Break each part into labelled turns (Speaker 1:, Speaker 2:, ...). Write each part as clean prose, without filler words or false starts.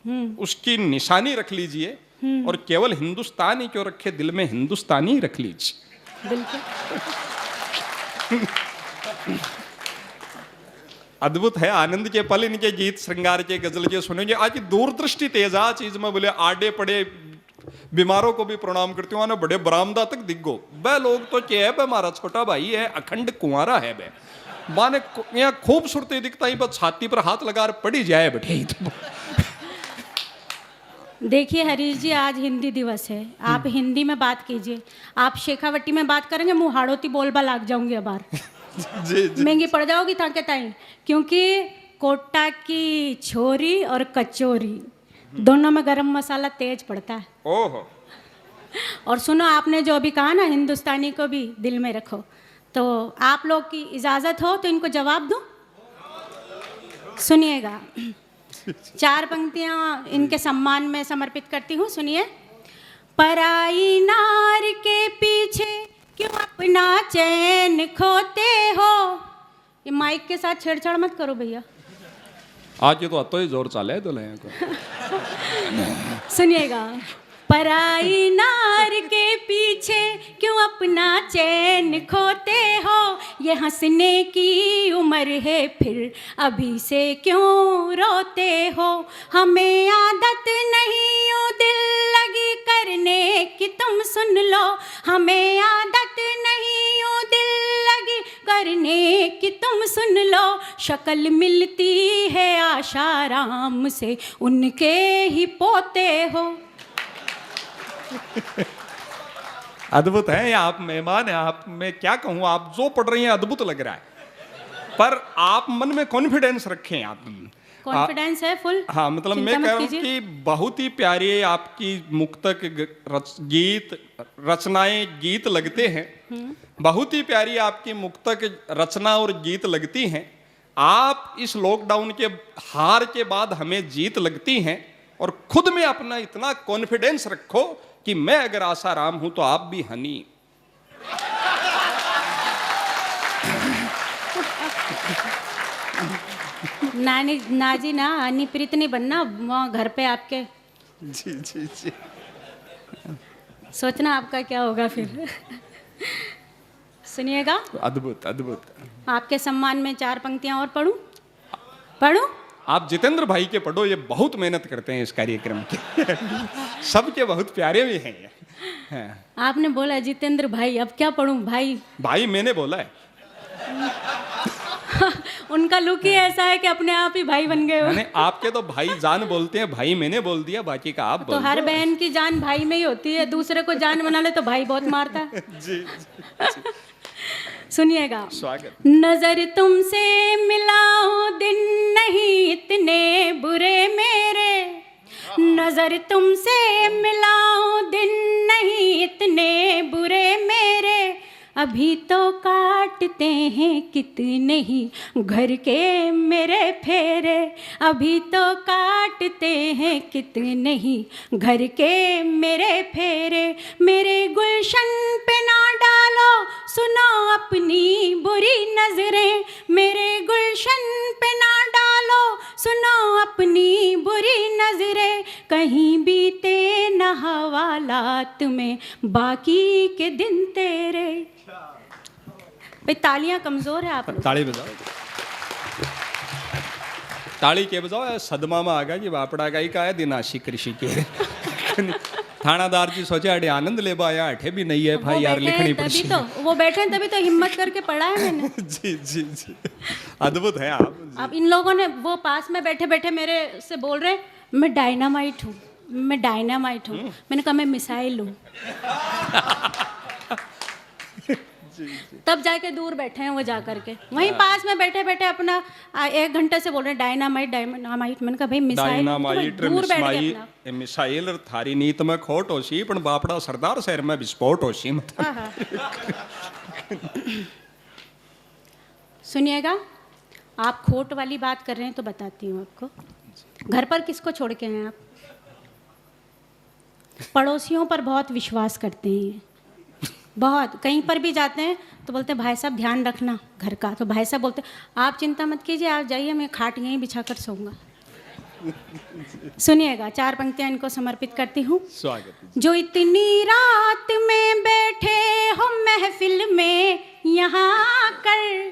Speaker 1: उसकी निशानी रख लीजिए, और केवल हिंदुस्तानी क्यों रखे, दिल में हिंदुस्तानी रख लीजिए।
Speaker 2: बिल्कुल।
Speaker 1: अद्भुत है, आनंद के पल इनके गीत, श्रृंगार के गजल के सुनेंगे। आज दूरदृष्टि तेजा चीज में बोले, आडे पड़े बीमारों को भी प्रणाम करती हूँ, बड़े बरामदा तक दिग्गो बे लोग तो क्या है, हमारा छोटा भाई है, अखंड कुंवारा है बे, माने यहाँ खूबसूरती दिखता ही, बस छाती पर हाथ लगा पड़ी जाए बैठे।
Speaker 2: देखिए हरीश जी, आज हिंदी दिवस है, आप हिंदी में बात कीजिए। आप शेखावटी में बात करेंगे, मुँह हाड़ोती बोलबा लाग जाऊंगी अब बार।
Speaker 1: जी।
Speaker 2: महंगी पड़ जाओगी ताके ताई, क्योंकि कोटा की छोरी और कचौरी दोनों में गरम मसाला तेज पड़ता है।
Speaker 1: ओहो।
Speaker 2: और सुनो, आपने जो अभी कहा ना, हिंदुस्तानी को भी दिल में रखो, तो आप लोग की इजाज़त हो तो इनको जवाब दूं? सुनिएगा, 4 पंक्तियां इनके सम्मान में समर्पित करती हूँ, सुनिए। पराई नार के पीछे क्यों अपना चैन खोते हो। ये माइक के साथ छेड़छाड़ मत करो भैया,
Speaker 1: आज ये तो अतो ही जोर चाले दुल्हे को।
Speaker 2: सुनिएगा। पराई नार के पीछे क्यों अपना चैन खोते हो, ये हंसने की उम्र है फिर अभी से क्यों रोते हो। हमें आदत नहीं यूं दिल लगी करने की, तुम सुन लो। हमें आदत नहीं यूं दिल लगी करने की, तुम सुन लो। शक्ल मिलती है आशाराम से, उनके ही पोते हो।
Speaker 1: अद्भुत है, ये आप मेहमान हैं, आप मैं क्या कहूँ, आप जो पढ़ रही हैं अद्भुत लग रहा है, पर आप मन में कॉन्फिडेंस रखें। आप
Speaker 2: कॉन्फिडेंस है फुल।
Speaker 1: हाँ, मतलब मैं कह रहा हूँ कि बहुत ही प्यारी आपकी मुक्तक गीत रचनाएं गीत लगते हैं, बहुत ही प्यारी आपकी मुक्तक रचना और गीत लगती हैं। आप इस लॉकडाउन के हार के बाद हमें जीत लगती हैं, और खुद में अपना इतना कॉन्फिडेंस रखो कि मैं अगर आसाराम हूं तो आप भी हनी।
Speaker 2: नानी नाजी ना हनी प्रीत नहीं बनना वहाँ घर पे आपके।
Speaker 1: जी जी जी।
Speaker 2: सोचना आपका क्या होगा फिर। सुनिएगा,
Speaker 1: अद्भुत अद्भुत।
Speaker 2: आपके सम्मान में 4 पंक्तियां और पढ़ूं?
Speaker 1: आप जितेंद्र भाई के पढ़ो, ये बहुत मेहनत करते हैं इस कार्यक्रम के। सबके बहुत प्यारे भी हैं ये।
Speaker 2: आपने बोला जितेंद्र भाई, अब क्या पढ़ूं भाई?
Speaker 1: भाई मैंने बोला है।
Speaker 2: उनका लुक ही ऐसा है कि अपने आप ही भाई बन गए हो।
Speaker 1: आपके तो भाई जान बोलते हैं, भाई मैंने बोल दिया, बाकी का आप
Speaker 2: तो हर बहन की जान भाई में ही होती है, दूसरे को जान बना ले तो भाई बहुत मारता है।
Speaker 1: जी।
Speaker 2: सुनिएगा,
Speaker 1: स्वागत।
Speaker 2: नजर तुमसे मिलाऊं दिन नहीं इतने बुरे मेरे, नजर तुमसे मिलाऊं दिन नहीं इतने बुरे मेरे। अभी तो काटते हैं कितने ही घर के मेरे फेरे, अभी तो काटते हैं कितने ही घर के मेरे फेरे। मेरे गुलशन पे ना डालो सुनो अपनी बुरी नजरें, मेरे गुलशन पे ना डालो सुनो अपनी बुरी नजरें। कहीं बीते न हवालात में बाकी के दिन तेरे। भाई तालियां कमजोर है आप लोग।
Speaker 1: ताली बजाओ, ताली के बजाओ। सदमा में आ गया कि बापड़ा गाई का है दिनाशी कृषि के। थानादार जी सोचे अरे आनंद ले बाया अठे भी नहीं है भाई यार, लिखनी पड़ी।
Speaker 2: तो वो बैठे तभी तो हिम्मत करके पढ़ा है मैंने।
Speaker 1: जी जी जी, अद्भुत है आप।
Speaker 2: अब इन लोगों ने वो पास में बैठे बैठे मेरे से बोल रहे मैं डायनामाइट हूँ, मैं डायनामाइट हूँ। मैंने कहा मैं मिसाइल हूँ। तब जाके दूर बैठे हैं वो, जा करके वहीं पास में बैठे बैठे अपना 1 घंटे से बोल रहे हैं डायनामाइट डायनामाइट। मैंने कहा भाई मिसाइल दूर बैठ गए अपना।
Speaker 1: मिसाइल थारी नीत में खोट होशी पण बापड़ा सरदार शहर में विस्फोट होशी।
Speaker 2: सुनिएगा, आप खोट वाली बात कर रहे हैं तो बताती हूँ आपको। घर पर किसको छोड़ के हैं आप? पड़ोसियों पर बहुत विश्वास करते हैं, बहुत। कहीं पर भी जाते हैं तो बोलते हैं भाई साहब ध्यान रखना घर का, तो भाई साहब बोलते हैं आप चिंता मत कीजिए, आप जाइए, मैं खाट यहीं बिछा कर सोऊंगा। सुनिएगा, 4 पंक्तियां इनको समर्पित करती हूँ।
Speaker 1: स्वागत।
Speaker 2: जो इतनी रात में बैठे हो महफिल में यहाँ आकर,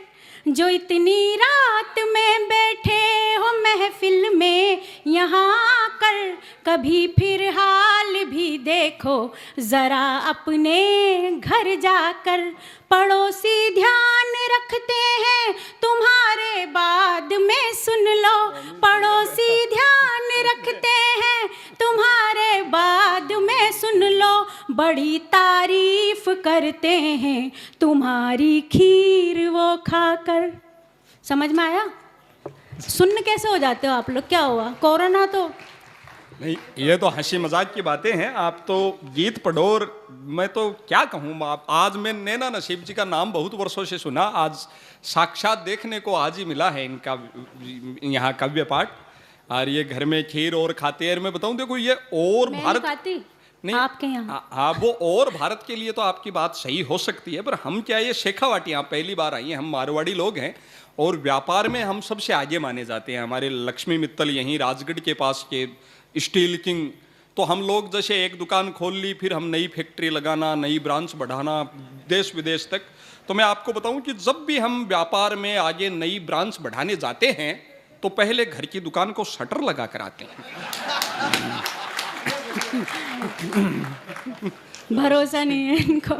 Speaker 2: जो इतनी रात में बैठे हो महफिल में यहाँ आकर, कभी फिर हाल भी देखो ज़रा अपने घर जाकर। पड़ोसी ध्यान रखते हैं तुम्हारे बाद में, सुन लो, पड़ोसी ध्यान रखते हैं तुम्हारे बाद में, सुन लो, बड़ी तारीफ करते हैं तुम्हारी खीर वो खाकर। समझ में आया? सुन्न कैसे हो जाते हो आप लोग? क्या हुआ? कोरोना तो
Speaker 1: नहीं, ये तो हंसी मजाक की बातें हैं। आप तो गीत पढ़ोर, मैं तो क्या कहूँ। आप आज मैं नैना नसीब जी का नाम बहुत वर्षों से सुना, आज साक्षात देखने को आज ही मिला है इनका यहाँ काव्य पाठ। और ये घर में खीर और खाते हैं। मैं बताऊँ, देखो ये और
Speaker 2: मैं
Speaker 1: भारत
Speaker 2: खाती
Speaker 1: नहीं,
Speaker 2: आपके यहाँ।
Speaker 1: हाँ, वो और भारत के लिए तो आपकी बात सही हो सकती है, पर हम क्या, ये शेखावाटी यहाँ पहली बार आई हैं, हम मारवाड़ी लोग हैं और व्यापार में हम सबसे आगे माने जाते हैं। हमारे लक्ष्मी मित्तल यहीं राजगढ़ के पास के स्टील किंग, तो हम लोग जैसे एक दुकान खोल ली, फिर हम नई फैक्ट्री लगाना, नई ब्रांच बढ़ाना देश विदेश तक। तो मैं आपको बताऊं कि जब भी हम व्यापार में आगे नई ब्रांच बढ़ाने जाते हैं तो पहले घर की दुकान को शटर लगा कर आते हैं।
Speaker 2: भरोसा नहीं है इनको।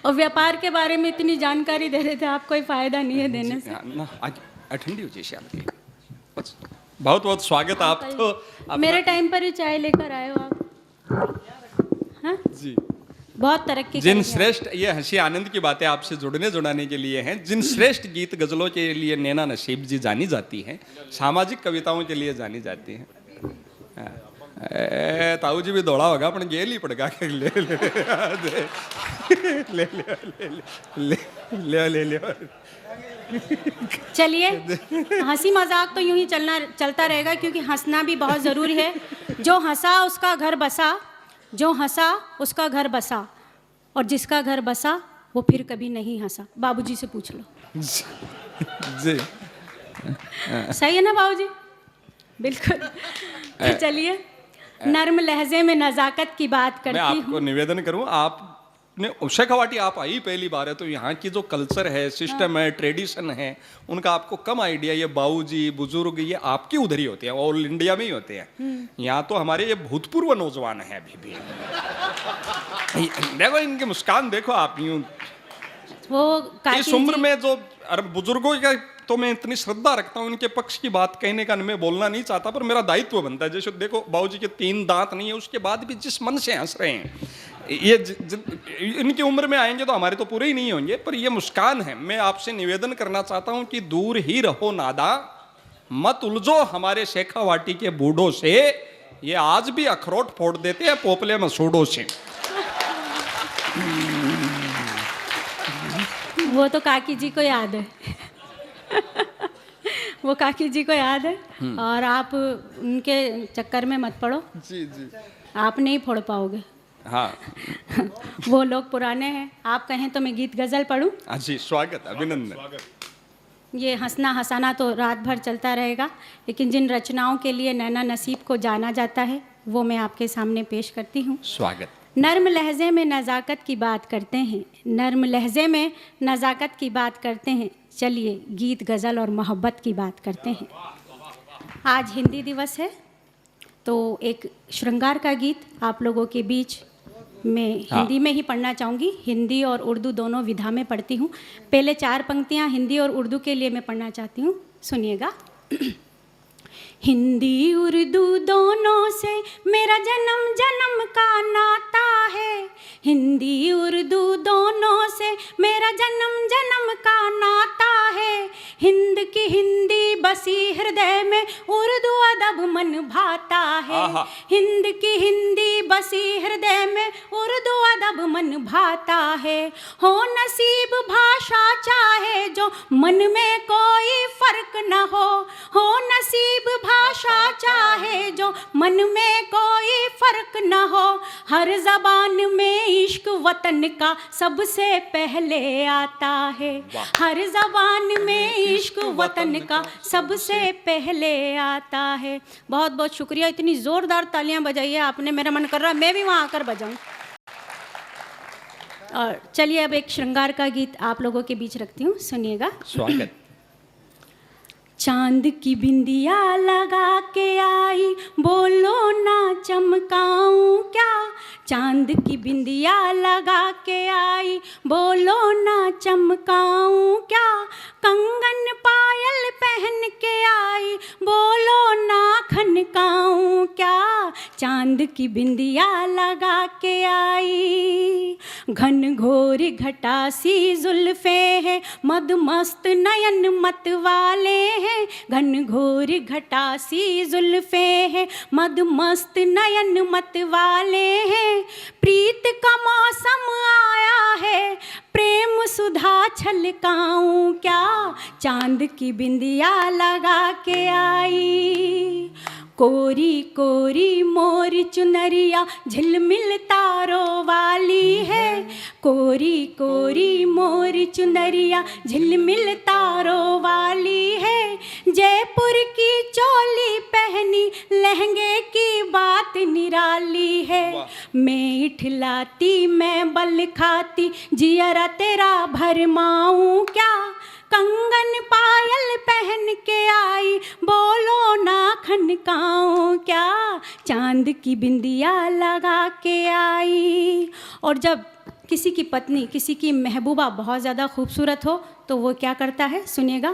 Speaker 2: और व्यापार के बारे में इतनी जानकारी दे रहे थे आप, कोई फायदा नहीं है देने से।
Speaker 1: ना आज ठंडी हो जैसे आपकी। बहुत बहुत स्वागत। आप तो
Speaker 2: मेरे टाइम पर ही चाय लेकर आए हो आप। हाँ
Speaker 1: जी,
Speaker 2: बहुत तरक्की
Speaker 1: जिन
Speaker 2: करेंगे आप।
Speaker 1: श्रेष्ठ, ये हंसी आनंद की बातें आपसे जुड़ने के लिए हैं, जिन श्रेष्ठ गीत गजलों के लिए नैना नसीब जी जानी जाती हैं, सामाजिक कविताओं के लिए जानी जाती हैं। ताऊ जी भी दौड़ा होगा, अपन गेल ही पड़गा के ले ले ले ले ले ले ले।
Speaker 2: चलिए, हंसी मजाक तो यूं ही चलता रहेगा, क्योंकि हंसना भी बहुत ज़रूरी है। जो हंसा उसका घर बसा, जो हंसा उसका घर बसा, और जिसका घर बसा वो फिर कभी नहीं हंसा। बाबूजी से पूछ लो।
Speaker 1: जी,
Speaker 2: सही है ना बाबूजी? बिल्कुल। तो चलिए, नर्म लहजे में नज़ाकत की बात
Speaker 1: मैं
Speaker 2: करती
Speaker 1: आपको
Speaker 2: हूँ।
Speaker 1: निवेदन करूं, आपने शेखावाटी आप आई पहली बार है, तो यहाँ की जो कल्चर है, सिस्टम है, ट्रेडिशन है, उनका आपको कम आइडिया। ये बाऊजी बुजुर्ग ये आपकी उधर ही होते हैं, ऑल इंडिया में ही होते हैं। यहाँ तो हमारे ये भूतपूर्व नौजवान हैं अभी भी। देखो इनकी मुस्कान देखो आप, यूं
Speaker 2: वो
Speaker 1: इस उम्र में जो बुजुर्गों का, तो मैं इतनी श्रद्धा रखता हूँ, इनके पक्ष की बात कहने का मैं बोलना नहीं चाहता, पर मेरा दायित्व बनता है। जैसे देखो बाबूजी के 3 दांत नहीं है, उसके बाद भी जिस मन से हंस रहे हैं, ये इनकी उम्र में आएंगे तो हमारे तो पूरे ही नहीं होंगे, पर ये मुस्कान है। मैं आपसे निवेदन करना चाहता हूँ कि दूर ही रहो नादा, मत उलझो हमारे शेखावाटी के बूढ़ों से, ये आज भी अखरोट फोड़ देते हैं पोपले मसूड़ों से।
Speaker 2: वो तो काकी जी को याद है। वो काकी जी को याद है, और आप उनके चक्कर में मत पड़ो।
Speaker 1: जी जी,
Speaker 2: आप नहीं फोड़ पाओगे।
Speaker 1: हाँ
Speaker 2: वो लोग पुराने हैं। आप कहें तो मैं गीत गज़ल पढ़ूं?
Speaker 1: जी, स्वागत, अभिनंदन।
Speaker 2: ये हंसना हंसाना तो रात भर चलता रहेगा, लेकिन जिन रचनाओं के लिए नैना नसीब को जाना जाता है वो मैं आपके सामने पेश करती हूँ।
Speaker 1: स्वागत।
Speaker 2: नर्म लहजे में नज़ाकत की बात करते हैं, नर्म लहजे में नज़ाकत की बात करते हैं। चलिए गीत गज़ल और मोहब्बत की बात करते हैं। आज हिंदी दिवस है, तो एक श्रृंगार का गीत आप लोगों के बीच मैं हिंदी में ही पढ़ना चाहूँगी। हिंदी और उर्दू दोनों विधा में पढ़ती हूँ। पहले 4 पंक्तियाँ हिंदी और उर्दू के लिए मैं पढ़ना चाहती हूँ, सुनिएगा। हिंदी उर्दू दोनों से मेरा जन्म जन्म का नाता है, हिंदी उर्दू दोनों से मेरा जन्म जन्म का नाता है। हिंद की हिंदी बसी हृदय में, उर्दू अदब मन भाता है। हिंद की हिंदी बसी हृदय में, उर्दू अदब मन भाता है। हो नसीब भाषा चाहे जो मन में कोई फर्क न हो, हो नसीब भाषा चाहे जो मन में कोई फर्क न हो, हर जबान में इश्क वतन का सबसे पहले आता है। हर जबान में इश्क वतन का सबसे पहले आता है। बहुत बहुत शुक्रिया, इतनी जोरदार तालियां बजाइए आपने, मेरा मन कर रहा है मैं भी वहाँ आकर बजाऊं। और चलिए अब एक श्रृंगार का गीत आप लोगों के बीच रखती हूँ, सुनिएगा।
Speaker 1: स्वागत।
Speaker 2: चांद की बिंदिया लगा के आई, बोलो ना चमकाऊं क्या। चांद की बिंदिया लगा के आई, बोलो ना चमकाऊं क्या। कंगन पायल पहन के आई, बोलो ना खनकाऊं क्या। चांद की बिंदिया लगा के आई, घन घोर घटा सी जुल्फे हैं, मद मस्त नयन मत वाले हैं। घन घोर घटा सी जुल्फे हैं, मद मस्त नयन मत वाले हैं। प्रीत का मौसम आया है, प्रेम सुधा छलकाऊं क्या। चांद की बिंदिया लगा के आई, कोरी कोरी मोर चुनरिया झिलमिल तारों वाली है। कोरी कोरी मोर चुनरिया झिलमिल तारों वाली है। जयपुर की चोली पहनी, लहंगे की बात निराली है। मैं इठलाती मैं बल खाती, जियरा तेरा भरमाऊं क्या। कंगन पायल पहन के आई, बोलो ना खनकाऊं क्या। चांद की बिंदिया लगा के आई। और जब किसी की पत्नी, किसी की महबूबा बहुत ज़्यादा खूबसूरत हो तो वो क्या करता है, सुनिएगा।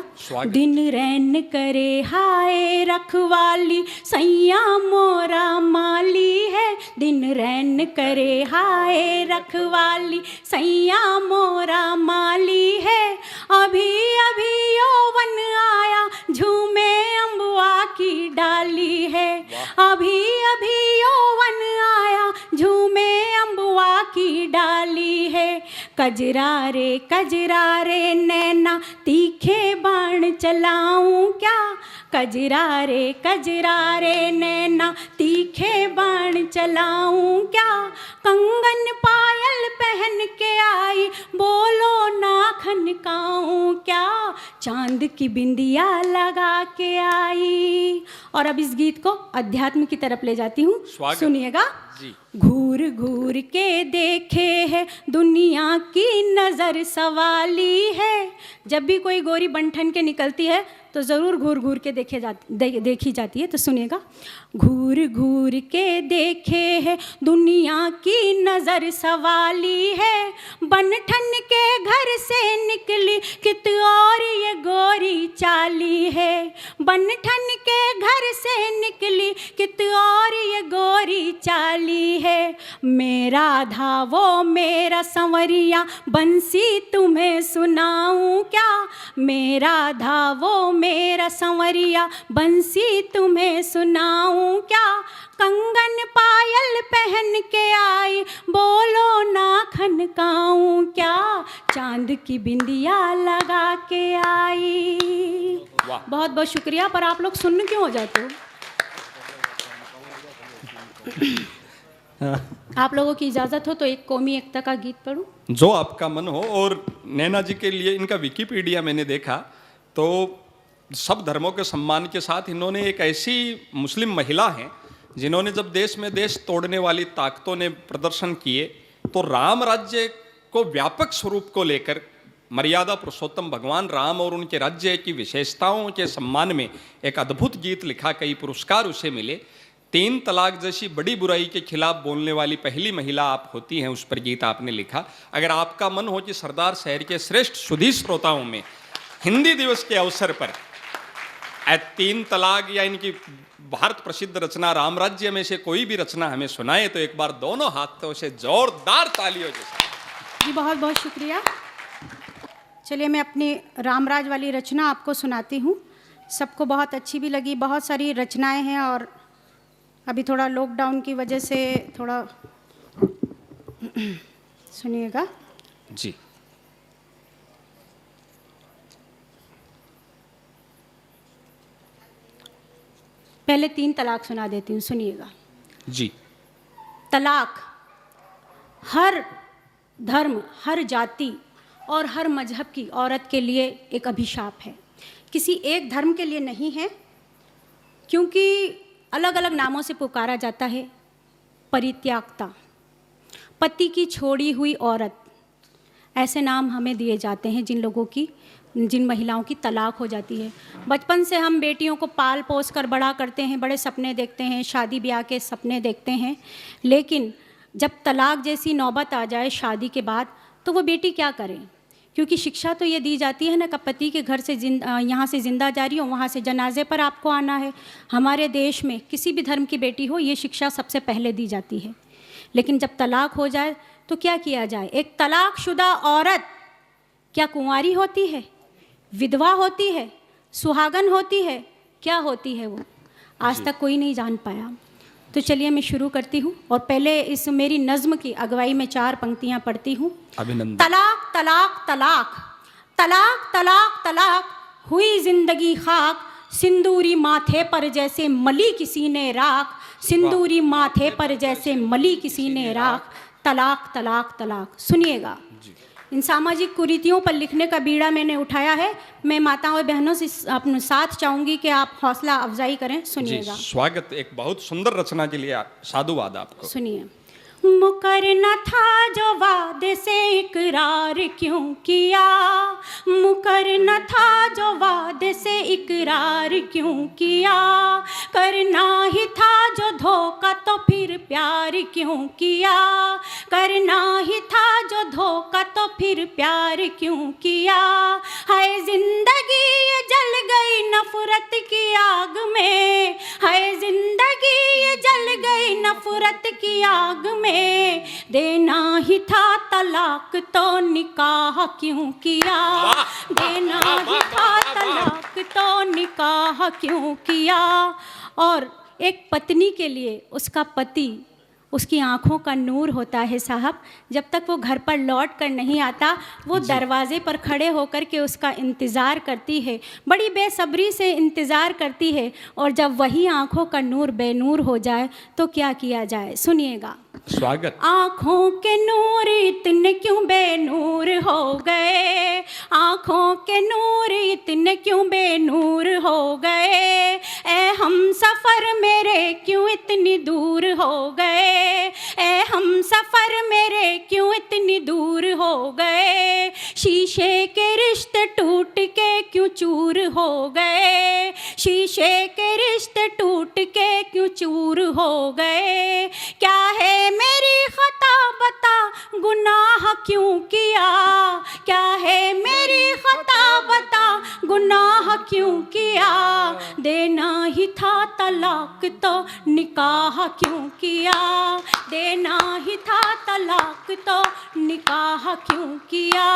Speaker 2: दिन रैन करे हाय रखवाली, सैया मोरा माली है। दिन रैन करे हाय रखवाली, सैया मोरा माली है। अभी अभी यौवन आया, झूमे अम्बुआ की डाली है। अभी अभी यौवन आया, झूमे अम्बुआ की डाली है। कजरा रे नैना, तीखे बाण चलाऊं क्या। कजरा रे नैना, तीखे बाण चलाऊं क्या। कंगन पायल पहन के आई, बोलो ना खनकाऊं क्या। चांद की बिंदिया लगा के आई। और अब इस गीत को अध्यात्म की तरफ ले जाती हूँ, सुनिएगा। घूर घूर के देखे है दुनिया की नज़र सवाली है। जब भी कोई गोरी बन के निकलती है तो ज़रूर घूर घूर के देखी जाती है, तो सुनिएगा। घूर घूर के देखे है दुनिया की नज़र सवाली है। बनठन के घर से निकली कित और ये गोरी चाली है। बनठन के घर से निकली कित और ये गोरी चाली है। मेरा धावो मेरा संवरिया, बंसी तुम्हें सुनाऊं क्या। मेरा धावो मेरा संवरिया, बंसी तुम्हें सुनाऊं क्या। कंगन पायल पहन के आई, बोलो ना खनकाऊं क्या। चांद की बिंदिया लगा के आई। बहुत बहुत शुक्रिया। पर आप लोग सुन्न क्यों हो जाते हो? आप लोगों की इजाज़त हो तो एक कौमी एकता का गीत पढ़ूं?
Speaker 1: जो आपका मन हो। और नैना जी के लिए इनका विकिपीडिया मैंने देखा तो सब धर्मों के सम्मान के साथ इन्होंने एक ऐसी मुस्लिम महिला हैं जिन्होंने जब देश में देश तोड़ने वाली ताकतों ने प्रदर्शन किए तो राम राज्य को व्यापक स्वरूप को लेकर मर्यादा पुरुषोत्तम भगवान राम और उनके राज्य की विशेषताओं के सम्मान में एक अद्भुत गीत लिखा, कई पुरस्कार उसे मिले। 3 तलाक जैसी बड़ी बुराई के खिलाफ बोलने वाली पहली महिला आप होती हैं, उस पर गीत आपने लिखा। अगर आपका मन हो कि सरदार शहर के श्रेष्ठ सुधी श्रोताओं में हिंदी दिवस के अवसर पर 3 तलाक या इनकी भारत प्रसिद्ध रचना राम राज्य में से कोई भी रचना हमें सुनाए तो एक बार दोनों हाथों से जोरदार तालियों के साथ।
Speaker 2: जी बहुत बहुत शुक्रिया। चलिए मैं अपनी रामराज वाली रचना आपको सुनाती हूँ। सबको बहुत अच्छी भी लगी। बहुत सारी रचनाएं हैं और अभी थोड़ा लॉकडाउन की वजह से थोड़ा सुनिएगा
Speaker 1: जी।
Speaker 2: पहले 3 तलाक सुना देती हूँ, सुनिएगा।
Speaker 1: जी।
Speaker 2: तलाक हर धर्म, हर जाति और हर मजहब की औरत के लिए एक अभिशाप है। किसी एक धर्म के लिए नहीं है, क्योंकि अलग अलग नामों से पुकारा जाता है। परित्यागता, पति की छोड़ी हुई औरत, ऐसे नाम हमें दिए जाते हैं जिन महिलाओं की तलाक हो जाती है। बचपन से हम बेटियों को पाल पोस कर बड़ा करते हैं, बड़े सपने देखते हैं, शादी ब्याह के सपने देखते हैं, लेकिन जब तलाक जैसी नौबत आ जाए शादी के बाद, तो वो बेटी क्या करे? क्योंकि शिक्षा तो ये दी जाती है ना कि पति के घर से यहाँ से ज़िंदा जा रही हो, वहाँ से जनाजे पर आपको आना है। हमारे देश में किसी भी धर्म की बेटी हो, ये शिक्षा सबसे पहले दी जाती है। लेकिन जब तलाक हो जाए तो क्या किया जाए? एक तलाकशुदा औरत क्या कुंवारी होती है, विधवा होती है, सुहागन होती है, क्या होती है वो? आज तक कोई नहीं जान पाया। तो चलिए मैं शुरू करती हूँ, और पहले इस मेरी नज़्म की अगुवाई में 4 पंक्तियाँ पढ़ती हूँ।
Speaker 1: अभिनंदन।
Speaker 2: तलाक तलाक तलाक, तलाक तलाक तलाक, हुई जिंदगी खाक, सिंदूरी माथे पर जैसे मली किसी ने राख, सिंदूरी माथे पर जैसे मली किसी ने राख, तलाक तलाक तलाक। सुनिएगा, इन सामाजिक कुरीतियों पर लिखने का बीड़ा मैंने उठाया है। मैं माताओं और बहनों से अपने साथ चाहूँगी कि आप हौसला अफजाई करें। सुनिएगा।
Speaker 1: स्वागत, एक बहुत सुंदर रचना के लिए साधुवाद आपको।
Speaker 2: सुनिए। मुकरना था जो वादे से इकरार क्यों किया, मुकरना था जो वादे से इकरार क्यों किया, करना ही था जो धोखा तो फिर प्यार क्यों किया, करना ही था जो धोखा तो फिर प्यार क्यों किया, है जिंदगी ये जल गई नफरत की आग में, है जिंदगी ये जल गई नफरत की आग में, देना ही था तलाक तो निकाह क्यों किया, देना ही था तलाक तो निकाह क्यों किया। और एक पत्नी के लिए उसका पति उसकी आँखों का नूर होता है साहब। जब तक वो घर पर लौट कर नहीं आता, वो दरवाजे पर खड़े होकर के उसका इंतज़ार करती है, बड़ी बेसब्री से इंतज़ार करती है। और जब वही आँखों का नूर बेनूर हो जाए तो क्या किया जाए? सुनिएगा।
Speaker 1: स्वागत।
Speaker 2: आँखों के नूर इतने क्यों बेनूर हो गए, आँखों के नूर इतने क्यों बेनूर हो गए, ए हम सफ़र मेरे क्यों इतनी दूर हो गए, ए हम सफ़र मेरे क्यों इतनी दूर हो गए, शीशे के रिश्ते टूट के क्यों चूर हो गए, शीशे के रिश्ते टूट के क्यों चूर हो गए, क्या है मेरी खता बता गुनाह क्यों किया, क्या है मेरी खता बता गुनाह क्यों किया, देना ही था तलाक तो निकाह क्यों किया, देना ही था तलाक तो निकाह क्यों किया।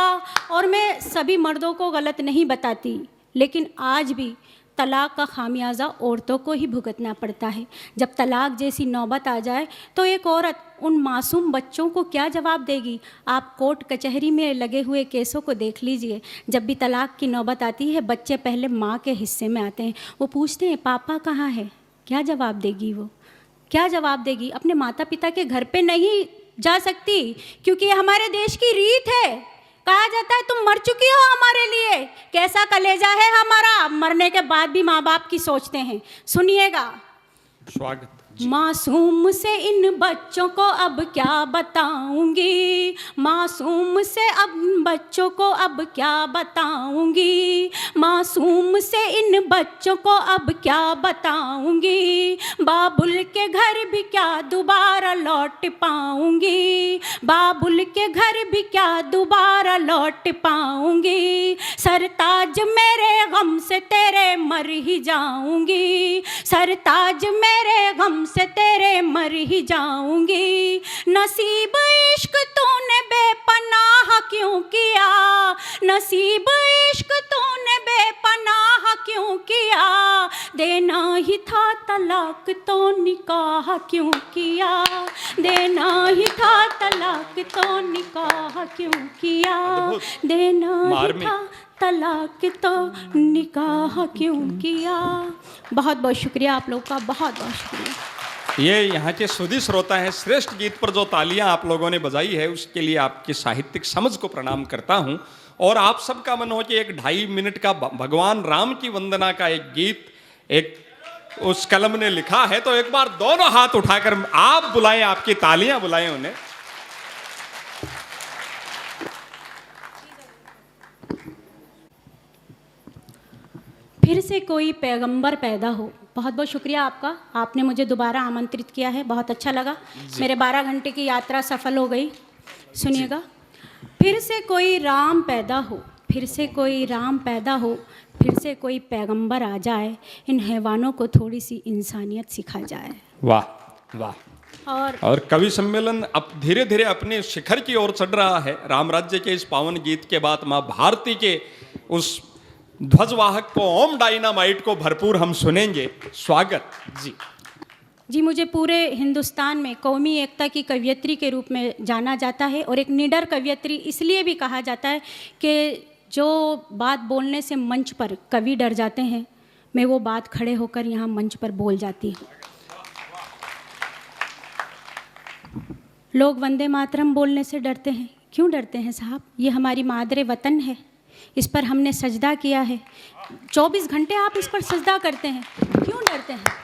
Speaker 2: और मैं सभी मर्दों को गलत नहीं बताती, लेकिन आज भी तलाक का खामियाजा औरतों को ही भुगतना पड़ता है। जब तलाक जैसी नौबत आ जाए तो एक औरत उन मासूम बच्चों को क्या जवाब देगी? आप कोर्ट कचहरी में लगे हुए केसों को देख लीजिए। जब भी तलाक की नौबत आती है, बच्चे पहले माँ के हिस्से में आते हैं। वो पूछते हैं पापा कहाँ है? क्या जवाब देगी वो? क्या जवाब देगी? अपने माता पिता के घर पे नहीं जा सकती, क्योंकि ये हमारे देश की रीत है। कहा जाता है तुम मर चुकी हो हमारे लिए। कैसा कलेजा है हमारा, मरने के बाद भी माँ बाप की सोचते हैं। सुनिएगा।
Speaker 1: स्वागत।
Speaker 2: मासूम से इन बच्चों को अब क्या बताऊंगी, मासूम से अब बच्चों को अब क्या बताऊंगी, मासूम से इन बच्चों को अब क्या बताऊंगी, बाबुल के घर भी क्या दोबारा लौट पाऊंगी, बाबुल के घर भी क्या दोबारा लौट पाऊंगी, सरताज मेरे गम से तेरे मर ही जाऊंगी, सरताज मेरे गम से तेरे मर ही जाऊंगी। नसीब इश्क तूने बेपनाह क्यों किया, नसीब इश्क तूने बेपनाह क्यों किया, देना ही था तलाक तो निकाह क्यों किया, देना ही था तलाक तो निकाह क्यों किया, देना ही था तलाक तो निकाह क्यों किया। बहुत बहुत शुक्रिया आप लोग का, बहुत बहुत शुक्रिया।
Speaker 1: ये यहाँ के सुधी श्रोता हैं। श्रेष्ठ गीत पर जो तालियां आप लोगों ने बजाई है उसके लिए आपकी साहित्यिक समझ को प्रणाम करता हूँ। और आप सबका मन हो कि एक 2.5 मिनट का भगवान राम की वंदना का एक गीत एक उस कलम ने लिखा है, तो एक बार दोनों हाथ उठाकर आप बुलाएं, आपकी तालियां बुलाएं उन्हें।
Speaker 2: फिर से कोई पैगंबर पैदा हो। बहुत बहुत शुक्रिया आपका, आपने मुझे दोबारा आमंत्रित किया है, बहुत अच्छा लगा। मेरे 12 घंटे की यात्रा सफल हो गई। सुनिएगा, फिर से कोई राम पैदा हो, फिर से कोई राम पैदा हो, फिर से कोई पैगंबर आ जाए, इन हैवानों को थोड़ी सी इंसानियत सिखा जाए।
Speaker 1: वाह वाह। और कवि सम्मेलन अब धीरे धीरे अपने शिखर की ओर चढ़ रहा है। राम राज्य के इस पावन गीत के बाद माँ भारती के उस ध्वजवाहक को, ओम डायनामाइट को भरपूर हम सुनेंगे। स्वागत जी।
Speaker 2: जी, मुझे पूरे हिंदुस्तान में कौमी एकता की कवयित्री के रूप में जाना जाता है, और एक निडर कवयित्री इसलिए भी कहा जाता है कि जो बात बोलने से मंच पर कवि डर जाते हैं, मैं वो बात खड़े होकर यहाँ मंच पर बोल जाती हूँ। लोग वंदे मातरम बोलने से डरते हैं। क्यों डरते हैं साहब? ये हमारी मादरे वतन है, इस पर हमने सजदा किया है। 24 घंटे आप इस पर सजदा करते हैं, क्यों डरते हैं?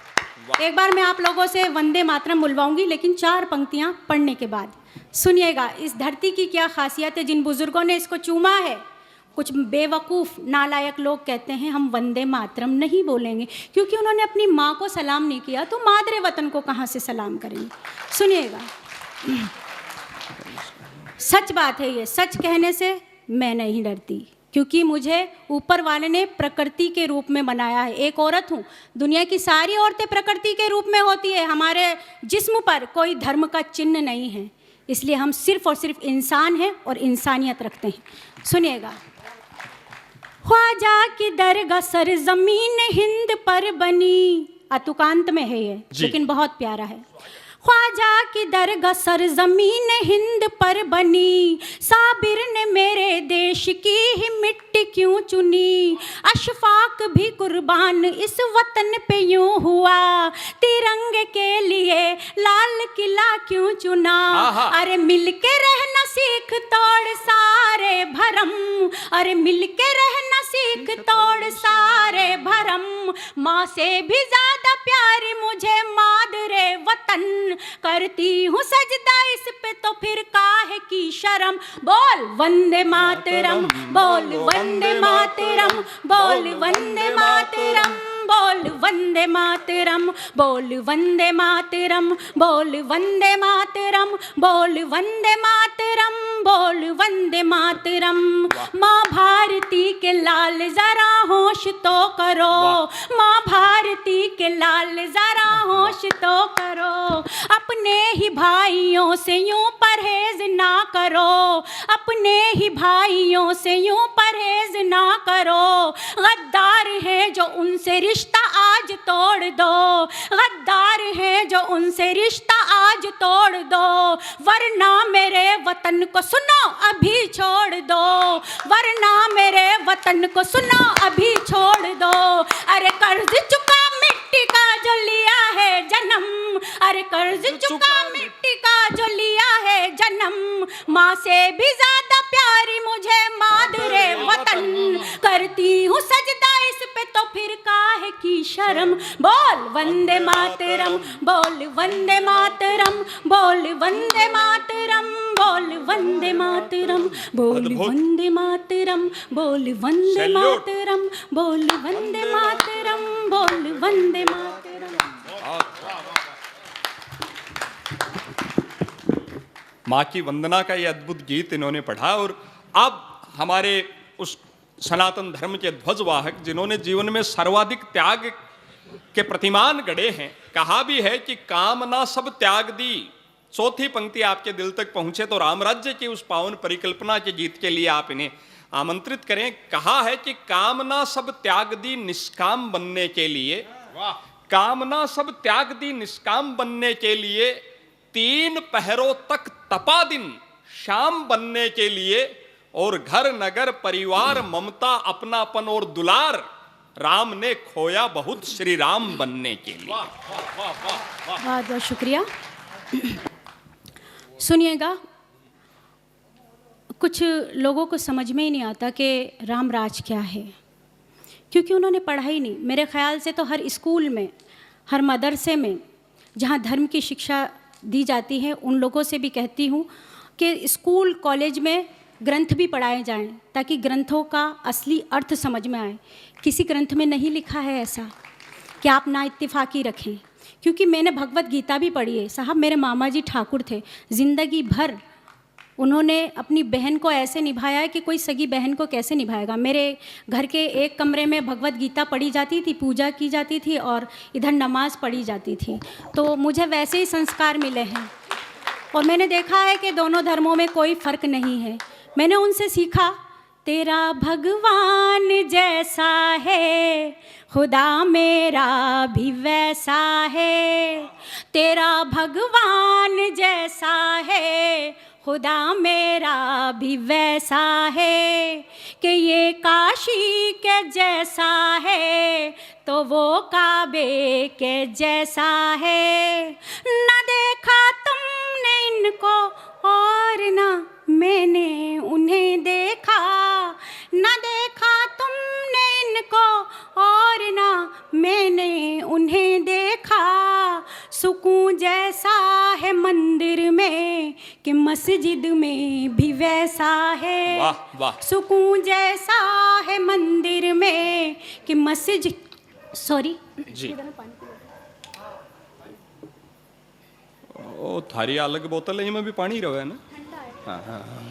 Speaker 2: एक बार मैं आप लोगों से वंदे मातरम बुलवाऊंगी, लेकिन 4 पंक्तियां पढ़ने के बाद। सुनिएगा, इस धरती की क्या खासियत है, जिन बुजुर्गों ने इसको चूमा है। कुछ बेवकूफ़ नालायक लोग कहते हैं हम वंदे मातरम नहीं बोलेंगे, क्योंकि उन्होंने अपनी माँ को सलाम नहीं किया, तो मादरे वतन को कहाँ से सलाम करेंगे। सुनिएगा, सच बात है, ये सच कहने से मैं नहीं डरती, क्योंकि मुझे ऊपर वाले ने प्रकृति के रूप में बनाया है। एक औरत हूँ, दुनिया की सारी औरतें प्रकृति के रूप में होती है। हमारे जिस्म पर कोई धर्म का चिन्ह नहीं है, इसलिए हम सिर्फ और सिर्फ इंसान हैं और इंसानियत रखते हैं। सुनिएगा, ख्वाजा की दरगाह सरजमीन हिंद पर बनी, अतुकांत में है ये, लेकिन बहुत प्यारा है। ख्वाजा की दरगाह सरजमीन हिंद पर बनी, साबिर ने मेरे देश की ही मिट्टी क्यों चुनी, अशफाक भी कुर्बान इस वतन पे यूं हुआ, तिरंगे के लिए लाल किला क्यों चुना। अरे मिलके रहना सीख तोड़ सारे भरम, अरे मिलके रहना सीख तोड़ सारे भरम, माँ से भी ज्यादा प्यारी मुझे मादरे वतन, करती हूँ सजदा इस पे तो फिर काहे की शर्म। बोल वंदे मातरम, बोल वंदे मातरम, बोल वंदे मातरम, बोल वंदे मातरम, बोल वंदे मातरम, बोल वंदे मातरम, बोल वंदे मातरम, बोल वंदे मातरम। माँ भारती के लाल जरा होश तो करो, माँ भारती के लाल जरा होश तो करो, अपने ही भाइयों से यूं परहेज ना करो, अपने ही भाइयों से यूं परहेज ना करो, गद्दार हैं जो उनसे रिश्ता आज तोड़ दो, गद्दार हैं जो उनसे रिश्ता आज तोड़ दो, वरना मेरे वतन को सुनो अभी छोड़ दो, वरना मेरे वतन को सुनो अभी छोड़ दो। अरे कर्ज चुका मिट्टी का जो लिया है जन्म, अरे कर्ज चुका मिट्टी का जो लिया है जन्म, माँ से भी ज्यादा प्यारी मुझे मादरे वतन, करती हूँ सजदा इस पे तो फिर काहे की शर्म। बोल वंदे मातरम, बोल वंदे मातरम, बोल वंदे मातरम, बोल वंदे मातरम, बोल वंदे मातरम, बोल वंदे मातरम, बोल वंदे मातरम, बोल वंदे मातरम।
Speaker 1: माँ की वंदना का ये अद्भुत गीत इन्होंने पढ़ा। और अब हमारे उस सनातन धर्म के ध्वजवाहक जिन्होंने जीवन में सर्वाधिक त्याग के प्रतिमान गढ़े हैं, कहा भी है कि कामना सब त्याग दी। चौथी पंक्ति आपके दिल तक पहुंचे तो राम राज्य की उस पावन परिकल्पना की जीत के लिए आप इन्हें आमंत्रित करें। कहा है कि कामना सब त्याग दी निष्काम बनने के लिए, कामना सब त्याग दी निष्काम बनने के लिए, 3 पहरों तक तपा दिन शाम बनने के लिए, और घर नगर परिवार ममता अपनापन और दुलार राम ने खोया बहुत श्री राम बनने के लिए।
Speaker 2: बहुत बहुत शुक्रिया। सुनिएगा, कुछ लोगों को समझ में ही नहीं आता कि राम राज क्या है, क्योंकि उन्होंने पढ़ा ही नहीं। मेरे ख्याल से तो हर स्कूल में, हर मदरसे में जहाँ धर्म की शिक्षा दी जाती है, उन लोगों से भी कहती हूँ कि स्कूल कॉलेज में ग्रंथ भी पढ़ाए जाएं, ताकि ग्रंथों का असली अर्थ समझ में आए। किसी ग्रंथ में नहीं लिखा है ऐसा कि आप ना इत्तेफाकी रखें, क्योंकि मैंने भगवत गीता भी पढ़ी है। साहब, मेरे मामा जी ठाकुर थे, ज़िंदगी भर उन्होंने अपनी बहन को ऐसे निभाया है कि कोई सगी बहन को कैसे निभाएगा। मेरे घर के एक कमरे में भगवत गीता पढ़ी जाती थी, पूजा की जाती थी, और इधर नमाज पढ़ी जाती थी। तो मुझे वैसे ही संस्कार मिले हैं, और मैंने देखा है कि दोनों धर्मों में कोई फ़र्क नहीं है। मैंने उनसे सीखा, तेरा भगवान जैसा है खुदा मेरा भी वैसा है, तेरा भगवान जैसा है खुदा मेरा भी वैसा है, कि ये काशी के जैसा है तो वो काबे के जैसा है। न देखा तुमने इनको और ना मैंने उन्हें देखा, न देखा तुमने इनको और ना मैंने उन्हें देखा। सुकून जैसा है मंदिर में कि मस्जिद में भी वैसा है।
Speaker 1: वाह वाह।
Speaker 2: सुकून जैसा है मंदिर में कि मस्जिद, सॉरी
Speaker 1: जी, ओ थारी अलग बोतल है, इसमें भी पानी रहे ना। हाँ हाँ हाँ।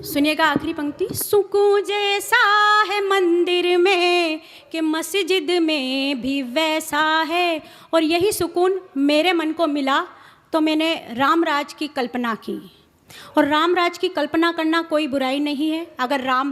Speaker 2: सुनिएगा आखिरी पंक्ति, सुकून जैसा है मंदिर में कि मस्जिद में भी वैसा है। और यही सुकून मेरे मन को मिला तो मैंने राम राज की कल्पना की। और राम राज की कल्पना करना कोई बुराई नहीं है। अगर राम